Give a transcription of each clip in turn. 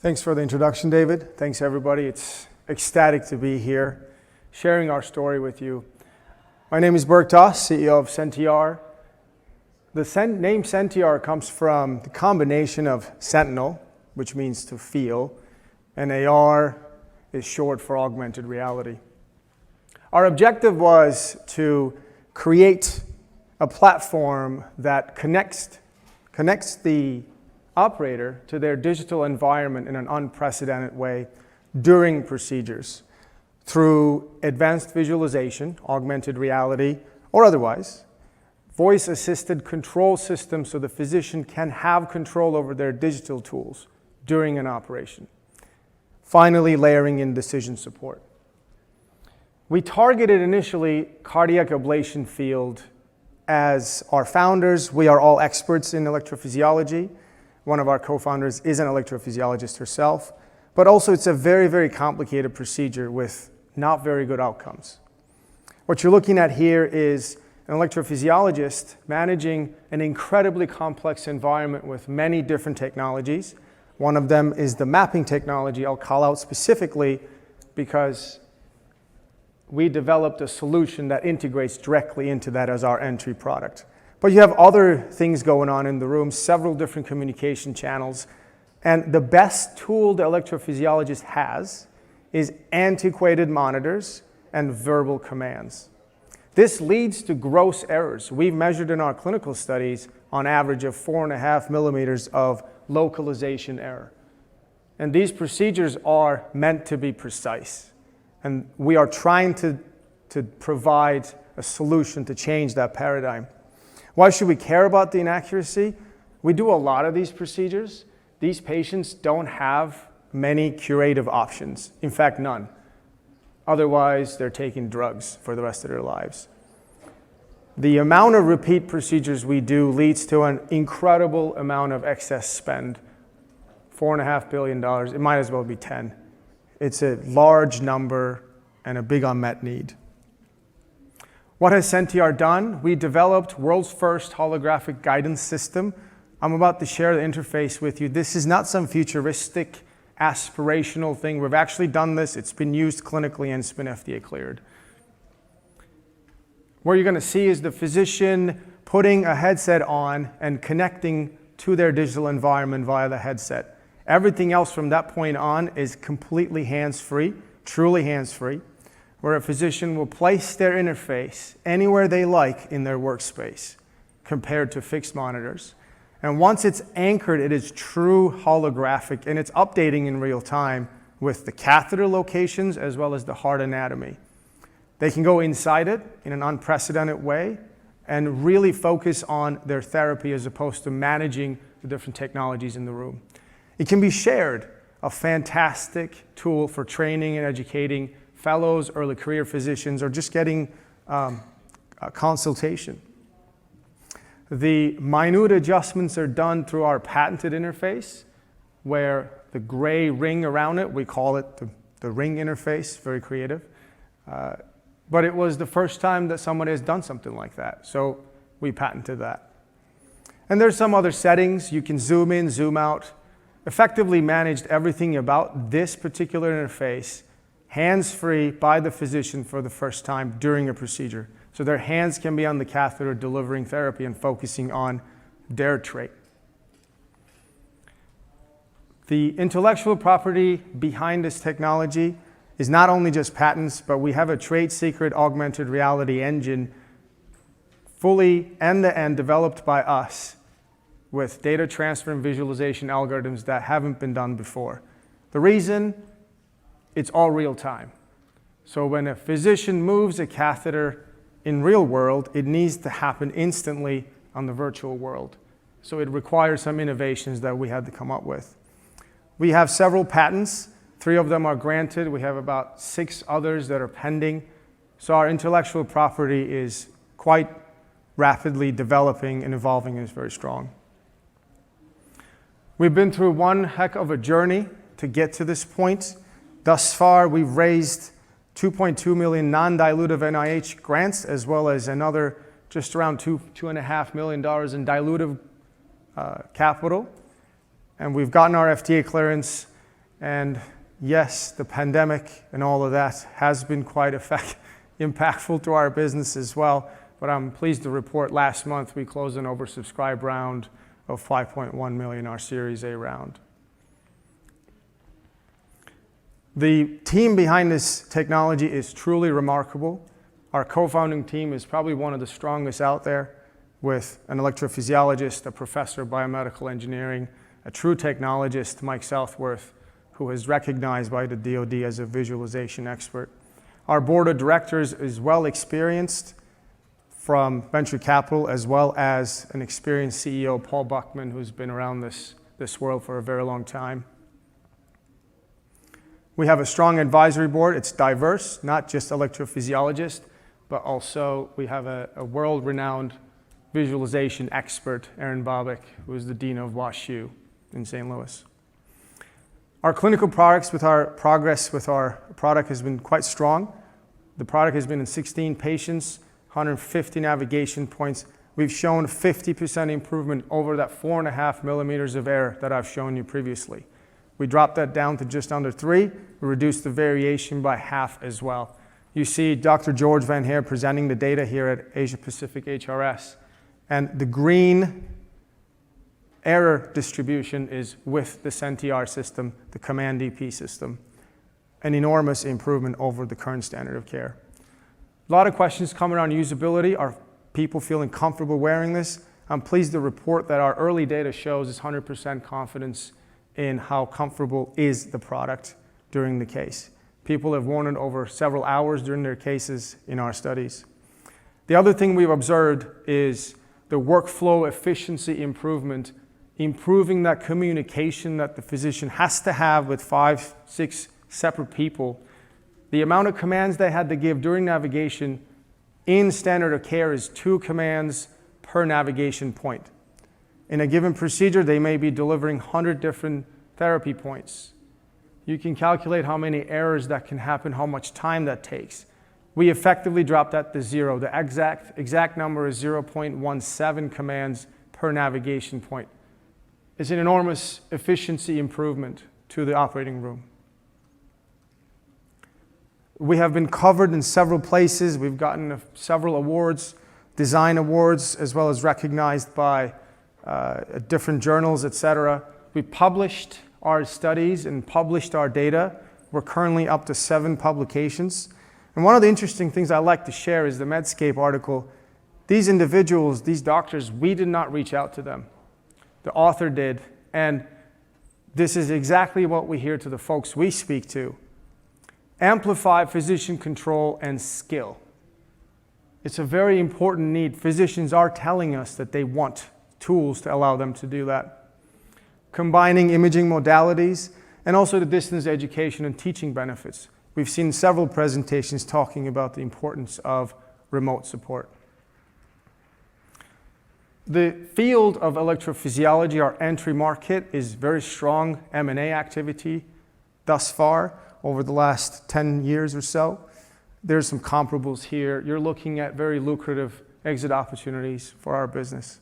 Thanks for the introduction, David. Thanks, everybody. It's ecstatic to be here, sharing our story with you. My name is Berk Tas, CEO of SentiAR. The name SentiAR comes from the combination of sentinel, which means to feel, and AR is short for augmented reality. Our objective was to create a platform that connects the operator to their digital environment in an unprecedented way during procedures through advanced visualization, augmented reality, or otherwise, voice-assisted control systems so the physician can have control over their digital tools during an operation. Finally, layering in decision support. We targeted initially cardiac ablation field as our founders. We are all experts in electrophysiology. One of our co-founders is an electrophysiologist herself, but also it's a very, very complicated procedure with not very good outcomes. What you're looking at here is an electrophysiologist managing an incredibly complex environment with many different technologies. One of them is the mapping technology. I'll call out specifically because we developed a solution that integrates directly into that as our entry product. But you have other things going on in the room, several different communication channels. And the best tool the electrophysiologist has is antiquated monitors and verbal commands. This leads to gross errors. We've measured in our clinical studies on average of 4.5 millimeters of localization error. And these procedures are meant to be precise. And we are trying to provide a solution to change that paradigm. Why should we care about the inaccuracy? We do a lot of these procedures. These patients don't have many curative options. In fact, none. Otherwise, they're taking drugs for the rest of their lives. The amount of repeat procedures we do leads to an incredible amount of excess spend. $4.5 billion, it might as well be 10. It's a large number and a big unmet need. What has SentiAR done? We developed world's first holographic guidance system. I'm about to share the interface with you. This is not some futuristic, aspirational thing. We've actually done this. It's been used clinically and it's been FDA cleared. What you're going to see is the physician putting a headset on and connecting to their digital environment via the headset. Everything else from that point on is completely hands-free, truly hands-free, where a physician will place their interface anywhere they like in their workspace compared to fixed monitors. And once it's anchored, it is true holographic, and it's updating in real time with the catheter locations as well as the heart anatomy. They can go inside it in an unprecedented way and really focus on their therapy as opposed to managing the different technologies in the room. It can be shared, a fantastic tool for training and educating fellows, early career physicians, or just getting a consultation. The minute adjustments are done through our patented interface, where the gray ring around it, we call it the ring interface, very creative. But it was the first time that somebody has done something like that, so we patented that. And there's some other settings. You can zoom in, zoom out. Effectively managed everything about this particular interface hands-free by the physician for the first time during a procedure. So their hands can be on the catheter delivering therapy and focusing on their trait. The intellectual property behind this technology is not only just patents, but we have a trade secret augmented reality engine fully end-to-end developed by us with data transfer and visualization algorithms that haven't been done before. The reason, it's all real time. So when a physician moves a catheter in real world, it needs to happen instantly on the virtual world. So it requires some innovations that we had to come up with. We have several patents. 3 of them are granted. We have about 6 others that are pending. So our intellectual property is quite rapidly developing and evolving and is very strong. We've been through one heck of a journey to get to this point. Thus far, we've raised $2.2 million non-dilutive NIH grants, as well as another just around $2.5 million in dilutive capital. And we've gotten our FDA clearance And yes, the pandemic and all of that has been quite impactful to our business as well. But I'm pleased to report last month we closed an oversubscribed round of 5.1 million, our Series A round. The team behind this technology is truly remarkable. Our co-founding team is probably one of the strongest out there, with an electrophysiologist, a professor of biomedical engineering, a true technologist, Mike Southworth, who is recognized by the DoD as a visualization expert. Our board of directors is well experienced from venture capital, as well as an experienced CEO, Paul Buckman, who's been around this world for a very long time. We have a strong advisory board. It's diverse, not just electrophysiologists, but also we have a world-renowned visualization expert, Aaron Bobick, who is the dean of WashU in St. Louis. Our clinical progress with our product has been quite strong. The product has been in 16 patients, 150 navigation points. We've shown 50% improvement over that 4.5 millimeters of error that I've shown you previously. We dropped that down to just under 3. We reduced the variation by half as well. You see Dr. George Van Heer presenting the data here at Asia Pacific HRS. And the green error distribution is with the SentiAR system, the Command EP system. An enormous improvement over the current standard of care. A lot of questions coming around usability. Are people feeling comfortable wearing this? I'm pleased to report that our early data shows is 100% confidence in how comfortable is the product during the case. People have worn it over several hours during their cases in our studies. The other thing we've observed is the workflow efficiency improvement, improving that communication that the physician has to have with 5, 6 separate people. The amount of commands they had to give during navigation in standard of care is 2 commands per navigation point. In a given procedure, they may be delivering 100 different therapy points. You can calculate how many errors that can happen, how much time that takes. We effectively dropped that to 0. The exact number is 0.17 commands per navigation point. It's an enormous efficiency improvement to the operating room. We have been covered in several places. We've gotten several awards, design awards, as well as recognized by different journals, etc. We published our studies and published our data. We're currently up to 7 publications. And one of the interesting things I like to share is the Medscape article. These individuals, these doctors, we did not reach out to them. The author did. And this is exactly what we hear to the folks we speak to. Amplify physician control and skill. It's a very important need. Physicians are telling us that they want tools to allow them to do that. Combining imaging modalities and also the distance education and teaching benefits. We've seen several presentations talking about the importance of remote support. The field of electrophysiology, our entry market, is very strong M&A activity thus far over the last 10 years or so. There's some comparables here. You're looking at very lucrative exit opportunities for our business.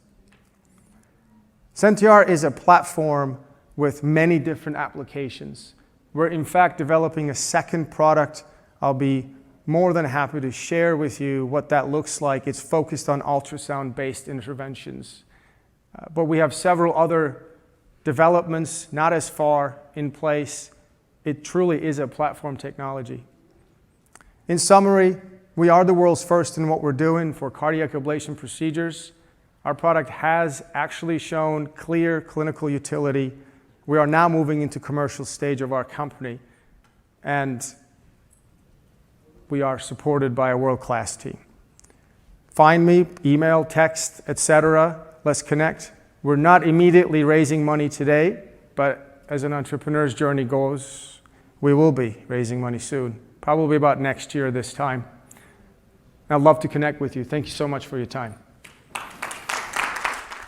Centiar is a platform with many different applications. We're in fact developing a second product. I'll be more than happy to share with you what that looks like. It's focused on ultrasound-based interventions. But we have several other developments, not as far in place. It truly is a platform technology. In summary, we are the world's first in what we're doing for cardiac ablation procedures. Our product has actually shown clear clinical utility. We are now moving into commercial stage of our company, and we are supported by a world-class team. Find me, email, text, etc. Let's connect. We're not immediately raising money today, but as an entrepreneur's journey goes, we will be raising money soon, probably about next year this time. I'd love to connect with you. Thank you so much for your time.